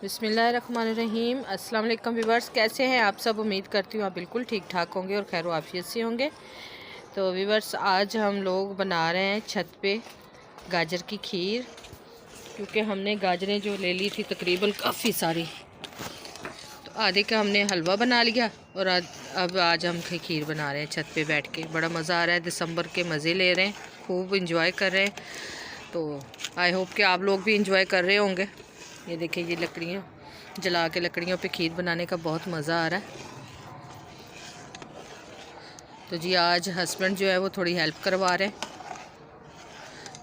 बिस्मिल्लाहिर्रहमानिर्रहीम। अस्सलाम वालेकुम व्यूवर्स, कैसे हैं आप सब? उम्मीद करती हूँ आप बिल्कुल ठीक ठाक होंगे और खैर आफियत से होंगे। तो व्यूवर्स, आज हम लोग बना रहे हैं छत पे गाजर की खीर, क्योंकि हमने गाजरें जो ले ली थी तकरीबन काफ़ी सारी, तो आधे का हमने हलवा बना लिया और अब आज हम खीर बना रहे हैं छत पे बैठ के। बड़ा मज़ा आ रहा है, दिसंबर के मज़े ले रहे हैं, खूब इंजॉय कर रहे हैं। तो आई होप कि आप लोग भी इंजॉय कर रहे होंगे। ये देखिए, ये लकड़ियाँ जला के लकड़ियों पे खीर बनाने का बहुत मज़ा आ रहा है। तो जी आज हस्बैंड जो है वो थोड़ी हेल्प करवा रहे हैं।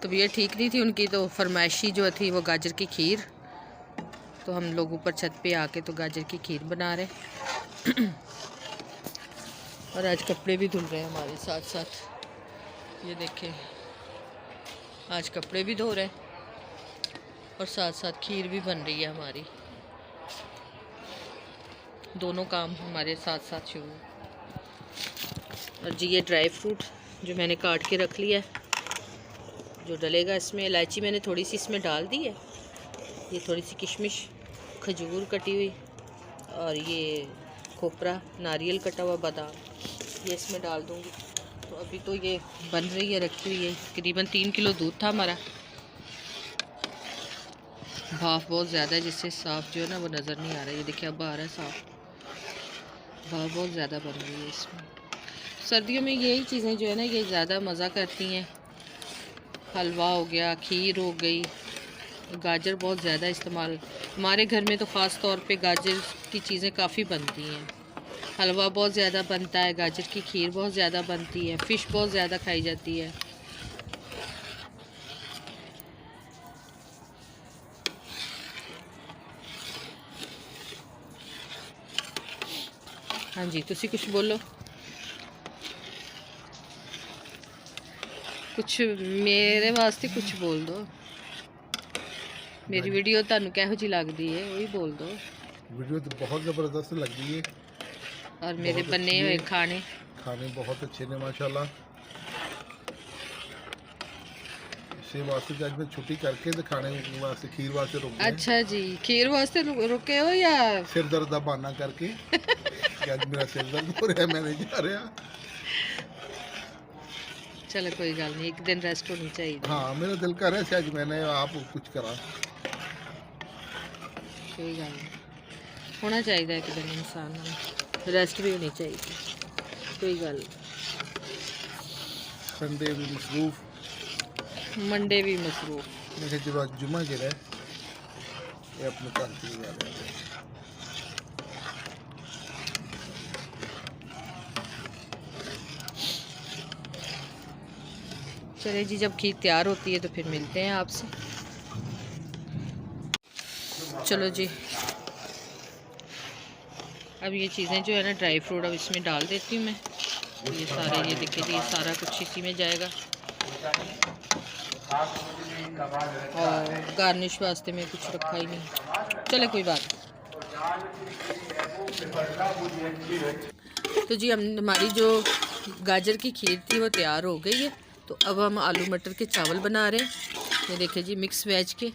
तबीयत ठीक नहीं थी उनकी, तो फरमाइशी जो थी वो गाजर की खीर। तो हम लोग ऊपर छत पे आके तो गाजर की खीर बना रहे हैं। और आज कपड़े भी धुल रहे हैं हमारे साथ साथ। ये देखें, आज कपड़े भी धो रहे हैं और साथ साथ खीर भी बन रही है हमारी। दोनों काम हमारे साथ साथ शुरू। और जी ये ड्राई फ्रूट जो मैंने काट के रख लिया है, जो डलेगा इसमें, इलायची मैंने थोड़ी सी इसमें डाल दी है, ये थोड़ी सी किशमिश, खजूर कटी हुई, और ये खोपरा, नारियल कटा हुआ, बादाम, ये इसमें डाल दूँगी। तो अभी तो ये बन रही है, रखी हुई है। तकरीबन 3 किलो दूध था हमारा। भाफ बहुत ज़्यादा है, जिससे साफ़ जो है ना वो नज़र नहीं आ रहा है। ये देखिए अब आ रहा है साफ़। भाफ बहुत ज़्यादा बन रही है इसमें। सर्दियों में यही चीज़ें जो है ना ये ज़्यादा मज़ा करती हैं। हलवा हो गया, खीर हो गई, गाजर बहुत ज़्यादा इस्तेमाल हमारे घर में, तो ख़ास तौर पे गाजर की चीज़ें काफ़ी बनती हैं। हलवा बहुत ज़्यादा बनता है, गाजर की खीर बहुत ज़्यादा बनती है, फ़िश बहुत ज़्यादा खाई जाती है। हाँ जी, तुसी कुछ बोलो, कुछ मेरे वास्ते कुछ बोल दो। मेरी वीडियो तुहानू किहो जी लगदी है, वही बोल दो। वीडियो तो बहुत ज़बरदस्त लगती है और मेरे बने हुए खाने बहुत अच्छे ने माशाल्लाह। इसी वास्ते आज मैं छुट्टी करके तो खाने वास्ते खीर वास्ते रुक गए। अच्छा जी, खीर वास्ते रुके हो या सिर दर्द का बहाना करके कि आज मेरा सिर दर्द हो रहा है, मैं नहीं जा रहा। चलो कोई गल नहीं, एक दिन रेस्ट होनी चाहिए। हाँ, मेरा दिल कर रहा है आज मैंने आप कुछ करा। कोई गल नहीं, होना चाहिए एक दिन इंसान को रेस्ट भी होनी चाहिए। कोई गल नहीं। संडे भी मसरूफ, मंडे भी मसरूफ। मैं जो आज जुम्मा गिरा है ये अपने घर चले जा रहे हैं। चले जी, जब खीर तैयार होती है तो फिर मिलते हैं आपसे। चलो जी, अब ये चीज़ें जो है ना ड्राई फ्रूट अब इसमें डाल देती हूँ मैं। ये सारे, ये देखिए जी, सारा कुछ इसी में जाएगा। और गार्निश वास्ते में कुछ रखा ही नहीं। चले कोई बात। तो जी हमारी जो गाजर की खीर थी वो तैयार हो गई है। तो अब हम आलू मटर के चावल बना रहे हैं। ये देखिए जी, मिक्स वेज के,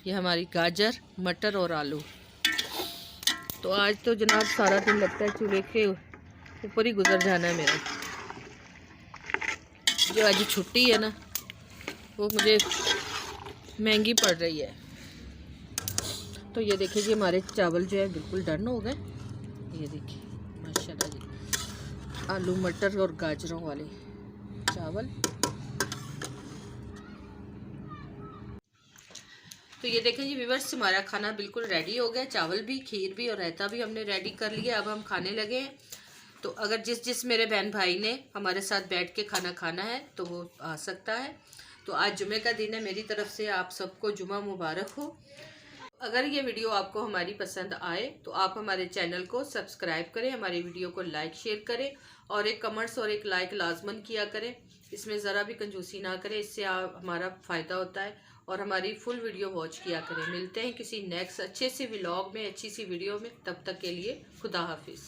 ये हमारी गाजर, मटर और आलू। तो आज तो जनाब सारा दिन लगता है चूल्हे के ऊपर ही गुजर जाना है मेरा। जो आज छुट्टी है ना वो मुझे महंगी पड़ रही है। तो ये देखिए जी, हमारे चावल जो है बिल्कुल डन हो गए। ये देखिए माशाल्लाह जी, आलू मटर और गाजरों वाले चावल। तो ये देखें जी व्यूअर्स, हमारा खाना बिल्कुल रेडी हो गया। चावल भी, खीर भी और रायता भी हमने रेडी कर लिया। अब हम खाने लगे हैं। तो अगर जिस मेरे बहन भाई ने हमारे साथ बैठ के खाना खाना है तो वो आ सकता है। तो आज जुमे का दिन है, मेरी तरफ से आप सबको जुमा मुबारक हो। अगर ये वीडियो आपको हमारी पसंद आए तो आप हमारे चैनल को सब्सक्राइब करें, हमारी वीडियो को लाइक शेयर करें और एक कमेंट्स और एक लाइक लाजमन किया करें। इसमें ज़रा भी कंजूसी ना करें, इससे हमारा फ़ायदा होता है। और हमारी फुल वीडियो वॉच किया करें। मिलते हैं किसी नेक्स्ट अच्छे से व्लॉग में, अच्छी सी वीडियो में। तब तक के लिए खुदा हाफिज़।